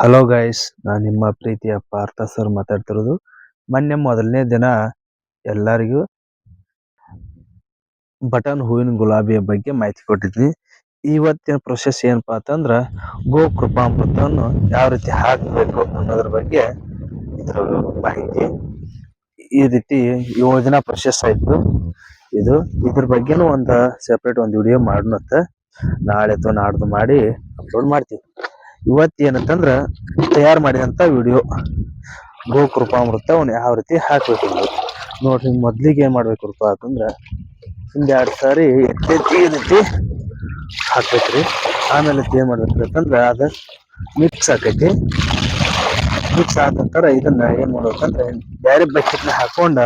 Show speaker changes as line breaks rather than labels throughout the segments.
Hello guys, ನಾನು ನಿಮ್ಮ ಪ್ರೀತಿಯ ಪಾರ್ಥ ಸರ್ ಮಾತಾಡ್ತಿರೋದು. ಮೊದಲನೇ ದಿನ ಎಲ್ಲರಿಗೂ ಬಟನ್ ಹೂವಿನ ಗುಲಾಬಿಯ ಬಗ್ಗೆ ಮಾಹಿತಿ ಕೊಟ್ಟಿದ್ವಿ. ಇವತ್ತಿನ ಪ್ರೊಸೆಸ್ ಏನಪ್ಪಾ ಅಂತಂದ್ರ ಗೋ ಕೃಪಾಮೃತವನ್ನು ಯಾವ ರೀತಿ ಹಾಕಬೇಕು ಅನ್ನೋದ್ರ ಬಗ್ಗೆ ಇದ್ರ ಮಾಹಿತಿ. ಈ ರೀತಿ ಯೋಜನಾ ಪ್ರೊಸೆಸ್ ಆಯ್ತು. ಇದ್ರ ಬಗ್ಗೆನೂ ಸೆಪರೇಟ್ ಒಂದು ವಿಡಿಯೋ ಮಾಡೋಣಂತ. ನಾಳೆ ಅಥವಾ ನಾಡ್ದು ಮಾಡಿ ಅಪ್ಲೋಡ್ ಮಾಡ್ತೀವಿ. ಇವತ್ತು ಏನಂತಂದ್ರ ತಯಾರು ಮಾಡಿದಂತ ವಿಡಿಯೋ ಗೋ ಕೃಪಾಮೃತವನ್ನು ಯಾವ ರೀತಿ ಹಾಕ್ಬೇಕು ನೋಡ್ರಿ. ಮೊದ್ಲಿಗೆ ಏನ್ ಮಾಡ್ಬೇಕಪ್ಪ ಅಂತಂದ್ರ ಒಂದ್ 2 ಸಾರಿ ಈ ರೀತಿ ಹಾಕ್ಬೇಕ್ರಿ. ಆಮೇಲೆ ಏನ್ ಮಾಡ್ಬೇಕಂದ್ರ ಅದ ಮಿಕ್ಸ್ ಆಕೈತಿ. ಮಿಕ್ಸ್ ಆದ ನಂತರ ಇದನ್ನ ಏನ್ ಮಾಡ್ಬೇಕಂದ್ರೆ ಬೇರೆ ಬಕೆಟ್ನ ಹಾಕೊಂಡ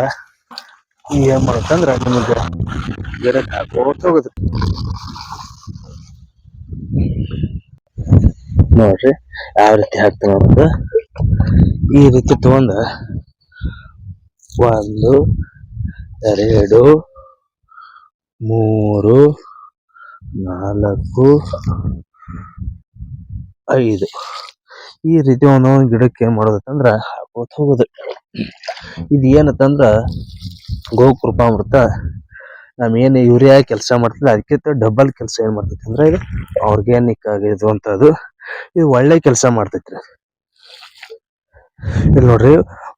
ಏನ್ ಮಾಡ್ಬೇಕಂದ್ರ ನಿಮಗೆ ಗಿಡಕ್ಕೆ ಹಾಕೋತ ಹೋಗುದು. ನೋಡ್ರಿ ಯಾವ ರೀತಿ ಹಾಕ್ತಾನ ಅನ್ನೋದು. ಈ ರೀತಿ ತಗೊಂಡ 1 2 3 4 5 ಈ ರೀತಿ ಒಂದೊಂದು ಗಿಡಕ್ಕೆ ಏನ್ ಮಾಡೋದಂದ್ರ ಹಾಕೋತ ಹೋಗುದು. ಇದು ಏನಂತಂದ್ರ ಗೋ ಕೃಪಾಮೃತ ನಮ್ಗೇನು ಯೂರಿಯಾ ಕೆಲಸ ಮಾಡ್ತದೆ ಅದಕ್ಕಿಂತ ಡಬಲ್ ಕೆಲಸ ಏನ್ ಮಾಡ್ತೈತಿ ಅಂದ್ರೆ ಇದು ಆರ್ಗ್ಯಾನಿಕ್ ಆಗಿರುವಂತದ್ದು. ಇದು ಒಳ್ಳೆ ಕೆಲಸ ಮಾಡ್ತೈತ್ರಿ. ಇಲ್ಲಿ ನೋಡ್ರಿ,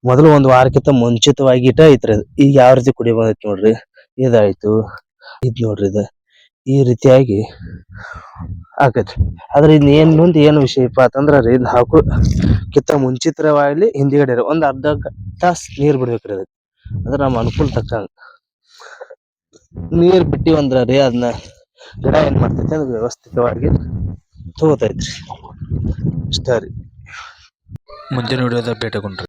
ಮೊದಲು 1 ವಾರಕ್ಕಿಂತ ಮುಂಚಿತವಾಗಿ ಐತ್ರಿ ಅದು. ಈಗ ಯಾವ ರೀತಿ ಕುಡಿ ಬಂದೈತಿ ನೋಡ್ರಿ. ಇದಾಯ್ತು, ಇದ್ ನೋಡ್ರಿ. ಈ ರೀತಿಯಾಗಿ ಆಕೈತಿ. ಆದ್ರೆ ಮುಂದೆ ಏನು ವಿಷಯಪ್ಪ ಅಂತಂದ್ರ ಇದು ಹಾಕೋಕ್ಕಿಂತ ಮುಂಚಿತವಾಗ್ಲಿ ಹಿಂದಿಗಡೆ ಒಂದ್ ಅರ್ಧ ತಾಸು ನೀರ್ ಬಿಡ್ಬೇಕ್ರಿ ಅದಕ್ಕೆ. ಅಂದ್ರೆ ನಮ್ಮ ಅನುಕೂಲ ತಕ್ಕಂಗ ನೀರ್ ಬಿಟ್ಟಿವಂದ್ರ ರೀ ಅದನ್ನ ಗಿಡ ಏನ್ ಮಾಡ್ತೈತಿ ಅದು ವ್ಯವಸ್ಥಿತವಾಗಿ ತಗೋತೈತ್ರಿ. ಇಷ್ಟ ರೀ.
ಮುಂದಿನ ವಿಡಿಯೋದ ಭೇಟಿಯಾಗೋಣ.